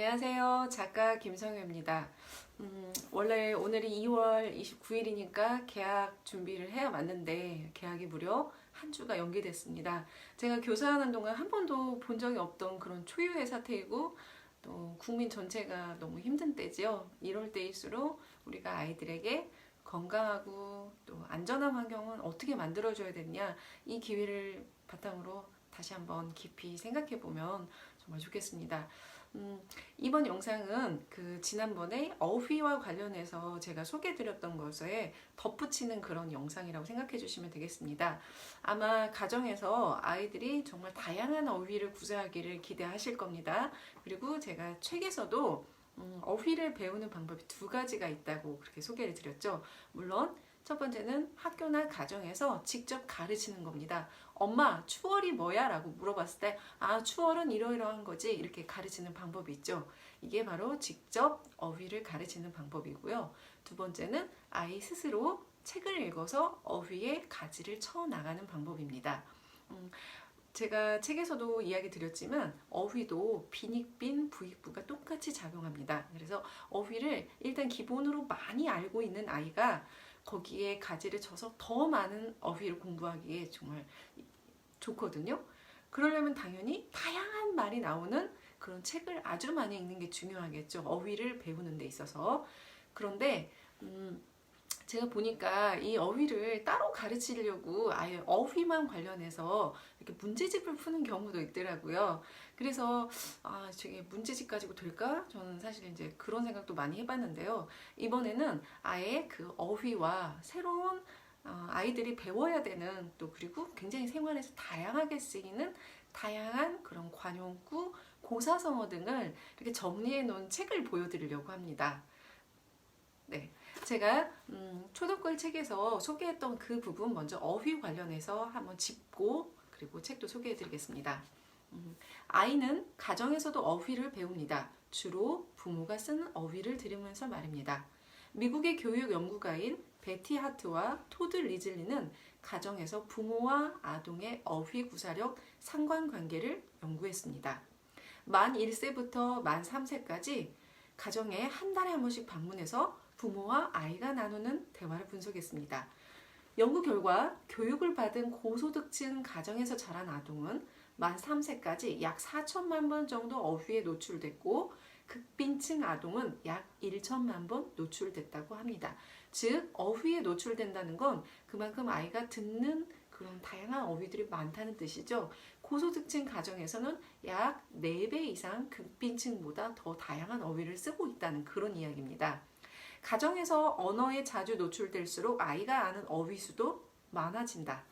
안녕하세요. 작가 김성효입니다. 원래 오늘이 2월 29일이니까 개학 준비를 해야 맞는데 개학이 무려 한 주가 연기됐습니다. 제가 교사하는 동안 한 번도 본 적이 없던 그런 초유의 사태이고 또 국민 전체가 너무 힘든 때지요. 이럴 때일수록 우리가 아이들에게 건강하고 또 안전한 환경은 어떻게 만들어줘야 되느냐, 이 기회를 바탕으로 다시 한번 깊이 생각해 보면 정말 좋겠습니다. 이번 영상은 지난번에 어휘와 관련해서 제가 소개해드렸던 것에 덧붙이는 그런 영상이라고 생각해 주시면 되겠습니다. 아마 가정에서 아이들이 정말 다양한 어휘를 구사하기를 기대하실 겁니다. 그리고 제가 책에서도 어휘를 배우는 방법이 두 가지가 있다고 그렇게 소개를 드렸죠. 물론 첫 번째는 학교나 가정에서 직접 가르치는 겁니다. 엄마, 추월이 뭐야? 라고 물어봤을 때, 추월은 이러이러한 거지. 이렇게 가르치는 방법이 있죠. 이게 바로 직접 어휘를 가르치는 방법이고요. 두 번째는 아이 스스로 책을 읽어서 어휘의 가지를 쳐 나가는 방법입니다. 제가 책에서도 이야기 드렸지만 어휘도 빈익빈 부익부가 똑같이 작용합니다. 그래서 어휘를 일단 기본으로 많이 알고 있는 아이가 거기에 가지를 쳐서 더 많은 어휘를 공부하기에 정말 좋거든요. 그러려면 당연히 다양한 말이 나오는 그런 책을 아주 많이 읽는 게 중요하겠죠. 어휘를 배우는 데 있어서. 그런데 제가 보니까 이 어휘를 따로 가르치려고 아예 어휘만 관련해서 이렇게 문제집을 푸는 경우도 있더라고요. 그래서 저게 문제집 가지고 될까? 저는 사실 이제 그런 생각도 많이 해봤는데요. 이번에는 아예 그 어휘와 새로운 아이들이 배워야 되는 또 그리고 굉장히 생활에서 다양하게 쓰이는 다양한 그런 관용구, 고사성어 등을 이렇게 정리해 놓은 책을 보여드리려고 합니다. 네, 제가 초등권 책에서 소개했던 그 부분 먼저 어휘 관련해서 한번 짚고 그리고 책도 소개해 드리겠습니다. 아이는 가정에서도 어휘를 배웁니다. 주로 부모가 쓰는 어휘를 들으면서 말입니다. 미국의 교육 연구가인 베티 하트와 토드 리즐리는 가정에서 부모와 아동의 어휘 구사력 상관관계를 연구했습니다. 만 1세부터 만 3세까지 가정에 한 달에 한 번씩 방문해서 부모와 아이가 나누는 대화를 분석했습니다. 연구 결과 교육을 받은 고소득층 가정에서 자란 아동은 만 3세까지 약 4천만 번 정도 어휘에 노출됐고 극빈층 아동은 약 1천만 번 노출됐다고 합니다. 즉 어휘에 노출된다는 건 그만큼 아이가 듣는 그런 다양한 어휘들이 많다는 뜻이죠. 고소득층 가정에서는 약 4배 이상 극빈층보다 더 다양한 어휘를 쓰고 있다는 그런 이야기입니다. 가정에서 언어에 자주 노출될수록 아이가 아는 어휘 수도 많아진다.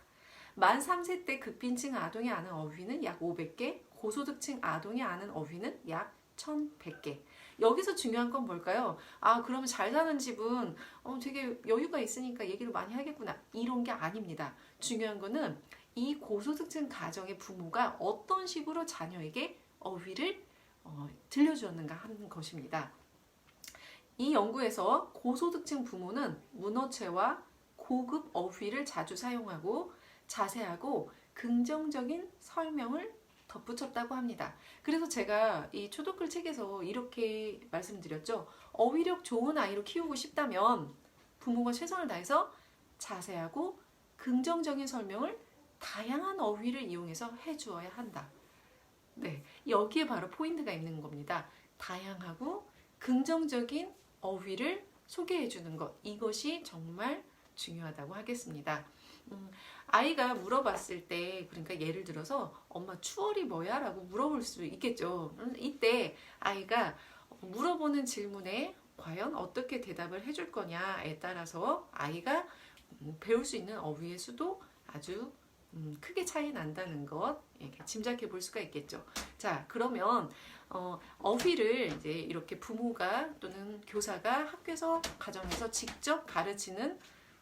만 3세 때 극빈층 아동이 아는 어휘는 약 500개, 고소득층 아동이 아는 어휘는 약 1100개. 여기서 중요한 건 뭘까요? 그러면 잘 사는 집은 되게 여유가 있으니까 얘기를 많이 하겠구나. 이런 게 아닙니다. 중요한 거는 이 고소득층 가정의 부모가 어떤 식으로 자녀에게 어휘를 들려주었는가 하는 것입니다. 이 연구에서 고소득층 부모는 문어체와 고급 어휘를 자주 사용하고 자세하고 긍정적인 설명을 덧붙였다고 합니다. 그래서 제가 이 초독글 책에서 이렇게 말씀드렸죠. 어휘력 좋은 아이로 키우고 싶다면 부모가 최선을 다해서 자세하고 긍정적인 설명을 다양한 어휘를 이용해서 해주어야 한다. 네, 여기에 바로 포인트가 있는 겁니다. 다양하고 긍정적인 어휘를 소개해 주는 것, 이것이 정말 중요하다고 하겠습니다. 아이가 물어봤을 때, 그러니까 예를 들어서 엄마 추월이 뭐야? 라고 물어볼 수 있겠죠. 이때 아이가 물어보는 질문에 과연 어떻게 대답을 해줄 거냐에 따라서 아이가 배울 수 있는 어휘의 수도 아주 크게 차이 난다는 것, 이렇게 짐작해 볼 수가 있겠죠. 자, 그러면 어휘를 이제 이렇게 부모가 또는 교사가 학교에서 가정에서 직접 가르치는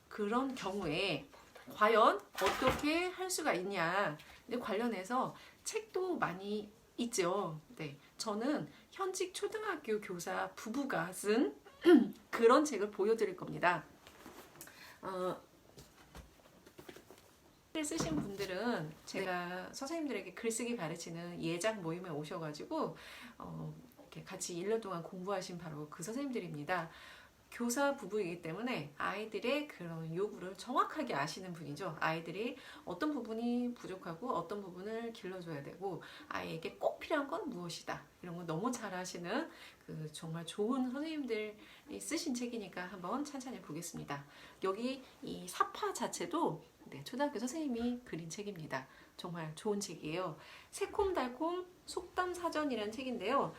그런 경우에 과연 어떻게 할 수가 있냐, 관련해서 책도 많이 있죠. 네, 저는 현직 초등학교 교사 부부가 쓴 그런 책을 보여드릴 겁니다. 쓰신 분들은 제가 선생님들에게 글쓰기 가르치는 예장 모임에 오셔가지고 이렇게 같이 1년 동안 공부하신 바로 그 선생님들입니다. 교사 부부이기 때문에 아이들의 그런 요구를 정확하게 아시는 분이죠. 아이들이 어떤 부분이 부족하고 어떤 부분을 길러줘야 되고 아이에게 꼭 필요한 건 무엇이다. 이런 거 너무 잘 아시는 그 정말 좋은 선생님들이 쓰신 책이니까 한번 찬찬히 보겠습니다. 여기 이 사파 자체도 초등학교 선생님이 그린 책입니다. 정말 좋은 책이에요. 새콤달콤 속담 사전이라는 책인데요.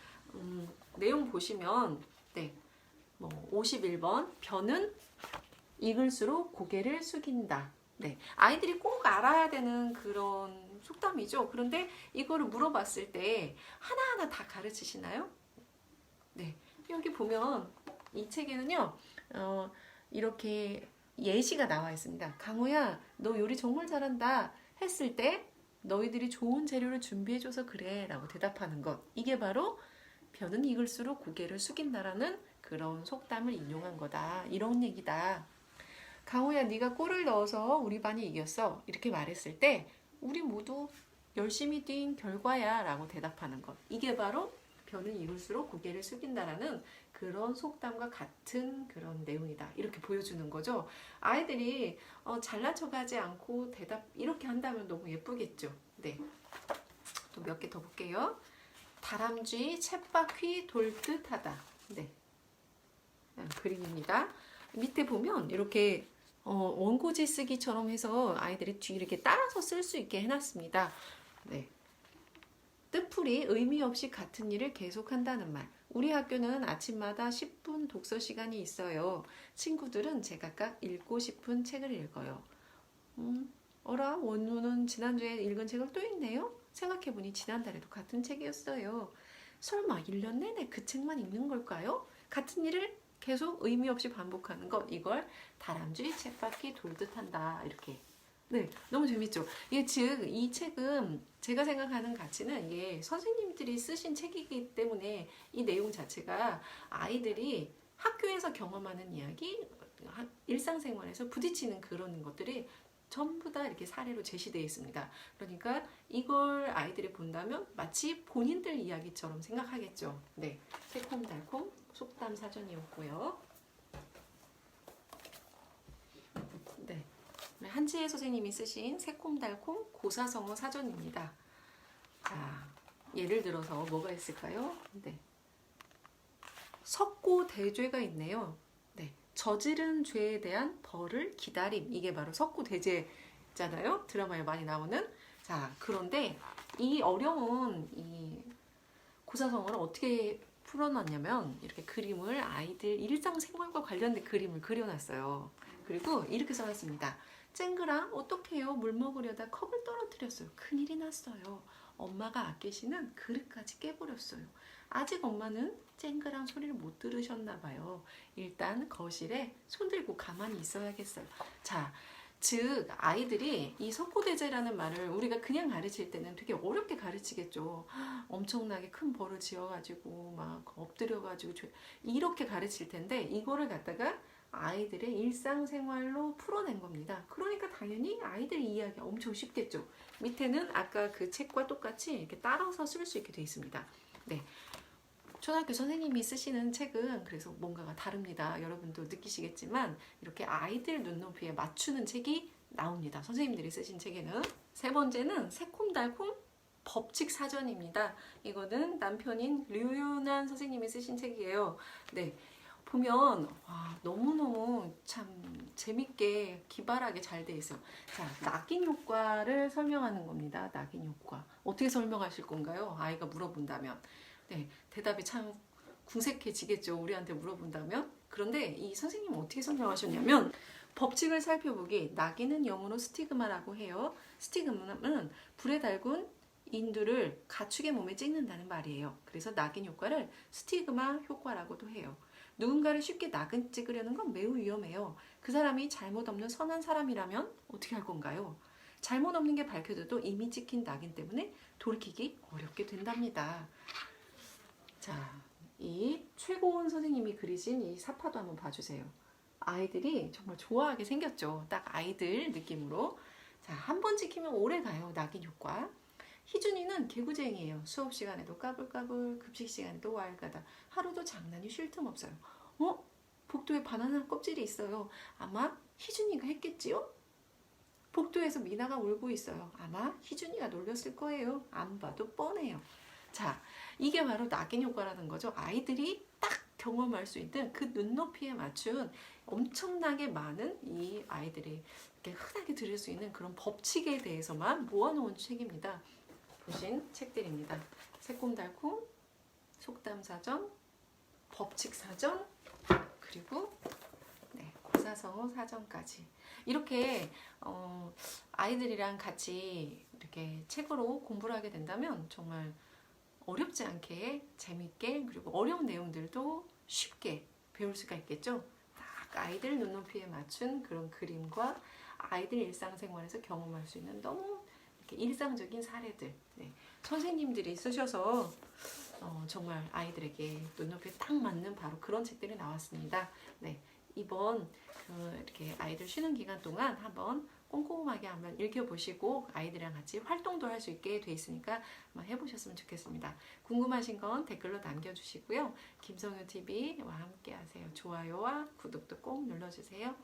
내용 보시면 51번 벼는 익을수록 고개를 숙인다. 아이들이 꼭 알아야 되는 그런 속담이죠. 그런데 이거를 물어봤을 때 하나하나 다 가르치시나요? 여기 보면 이 책에는요, 이렇게 예시가 나와 있습니다. 강우야, 너 요리 정말 잘한다 했을 때 너희들이 좋은 재료를 준비해줘서 그래 라고 대답하는 것. 이게 바로 벼는 익을수록 고개를 숙인다라는 그런 속담을 인용한 거다. 이런 얘기다. 강우야, 네가 골을 넣어서 우리 반이 이겼어. 이렇게 말했을 때 우리 모두 열심히 뛴 결과야 라고 대답하는 것. 이게 바로 벼는 익을수록 고개를 숙인다라는 그런 속담과 같은 그런 내용이다. 이렇게 보여주는 거죠. 아이들이 잘난 척하지 않고 대답 이렇게 한다면 너무 예쁘겠죠. 또 몇 개 더 볼게요. 다람쥐 쳇바퀴 돌듯 하다. 그림입니다. 밑에 보면 이렇게 원고지 쓰기처럼 해서 아이들이 뒤 이렇게 따라서 쓸 수 있게 해놨습니다. 뜻풀이 의미 없이 같은 일을 계속한다는 말. 우리 학교는 아침마다 10분 독서 시간이 있어요. 친구들은 제각각 읽고 싶은 책을 읽어요. 어라, 원우는 지난주에 읽은 책을 또 읽네요? 생각해보니 지난달에도 같은 책이었어요. 설마 1년 내내 그 책만 읽는 걸까요? 같은 일을 계속 의미 없이 반복하는 것, 이걸 다람쥐 쳇바퀴 돌듯 한다. 이렇게. 너무 재밌죠? 이 책은 제가 생각하는 가치는 이게 선생님들이 쓰신 책이기 때문에 이 내용 자체가 아이들이 학교에서 경험하는 이야기, 일상생활에서 부딪히는 그런 것들이 전부 다 이렇게 사례로 제시되어 있습니다. 그러니까 이걸 아이들이 본다면 마치 본인들 이야기처럼 생각하겠죠. 새콤달콤 속담 사전이었고요. 한지혜 선생님이 쓰신 새콤달콤 고사성어 사전입니다. 자, 예를 들어서 뭐가 있을까요? 석고대죄가 있네요. 저지른 죄에 대한 벌을 기다림. 이게 바로 석고대죄잖아요. 드라마에 많이 나오는. 자, 그런데 이 어려운 이 고사성어를 어떻게 풀어놨냐면 이렇게 그림을 아이들 일상생활과 관련된 그림을 그려놨어요. 그리고 이렇게 써놨습니다. 쨍그랑 어떡해요? 물 먹으려다 컵을 떨어뜨렸어요. 큰일이 났어요. 엄마가 아끼시는 그릇까지 깨버렸어요. 아직 엄마는 쨍그랑 소리를 못 들으셨나 봐요. 일단 거실에 손 들고 가만히 있어야겠어요. 자, 즉 아이들이 이 석고대죄라는 말을 우리가 그냥 가르칠 때는 되게 어렵게 가르치겠죠. 엄청나게 큰 벌을 지어가지고 막 엎드려가지고 이렇게 가르칠 텐데 이거를 갖다가 아이들의 일상생활로 풀어낸 겁니다. 그러니까 당연히 아이들 이해하기 엄청 쉽겠죠. 밑에는 아까 그 책과 똑같이 이렇게 따라서 쓸 수 있게 되어 있습니다. 초등학교 선생님이 쓰시는 책은 그래서 뭔가가 다릅니다. 여러분도 느끼시겠지만 이렇게 아이들 눈높이에 맞추는 책이 나옵니다. 선생님들이 쓰신 책에는. 세 번째는 새콤달콤 법칙 사전입니다. 이거는 남편인 류윤한 선생님이 쓰신 책이에요. 보면 너무너무 참 재밌게 기발하게 잘 돼 있어요. 자, 낙인 효과를 설명하는 겁니다. 낙인 효과. 어떻게 설명하실 건가요? 아이가 물어본다면. 대답이 참 궁색해지겠죠. 우리한테 물어본다면. 그런데 이 선생님은 어떻게 설명하셨냐면 법칙을 살펴보기. 낙인은 영어로 스티그마라고 해요. 스티그마는 불에 달군 인두를 가축의 몸에 찍는다는 말이에요. 그래서 낙인 효과를 스티그마 효과라고도 해요. 누군가를 쉽게 낙인 찍으려는 건 매우 위험해요. 그 사람이 잘못 없는 선한 사람이라면 어떻게 할 건가요? 잘못 없는 게 밝혀져도 이미 찍힌 낙인 때문에 돌이키기 어렵게 된답니다. 자, 이 최고원 선생님이 그리신 이 사파도 한번 봐주세요. 아이들이 정말 좋아하게 생겼죠. 딱 아이들 느낌으로. 자, 한 번 찍히면 오래 가요. 낙인 효과. 희준이는 개구쟁이에요. 수업 시간에도 까불까불, 급식 시간에도 왈가다. 하루도 장난이 쉴 틈 없어요. 복도에 바나나 껍질이 있어요. 아마 희준이가 했겠지요? 복도에서 미나가 울고 있어요. 아마 희준이가 놀렸을 거예요. 안 봐도 뻔해요. 자, 이게 바로 낙인 효과라는 거죠. 아이들이 딱 경험할 수 있는 그 눈높이에 맞춘 엄청나게 많은 이 아이들이 이렇게 흔하게 들을 수 있는 그런 법칙에 대해서만 모아놓은 책입니다. 보신 책들입니다. 새콤달콤, 속담사전, 법칙사전, 그리고 고사성어 사전까지 이렇게 아이들이랑 같이 이렇게 책으로 공부를 하게 된다면 정말 어렵지 않게 재밌게 그리고 어려운 내용들도 쉽게 배울 수가 있겠죠. 딱 아이들 눈높이에 맞춘 그런 그림과 아이들 일상생활에서 경험할 수 있는 너무 이렇게 일상적인 사례들 선생님들이 쓰셔서 정말 아이들에게 눈높이에 딱 맞는 바로 그런 책들이 나왔습니다. 이번 이렇게 아이들 쉬는 기간 동안 한번 꼼꼼하게 한번 읽어보시고 아이들이랑 같이 활동도 할 수 있게 돼 있으니까 한번 해보셨으면 좋겠습니다. 궁금하신 건 댓글로 남겨주시고요. 김성효TV와 함께 하세요. 좋아요와 구독도 꼭 눌러주세요.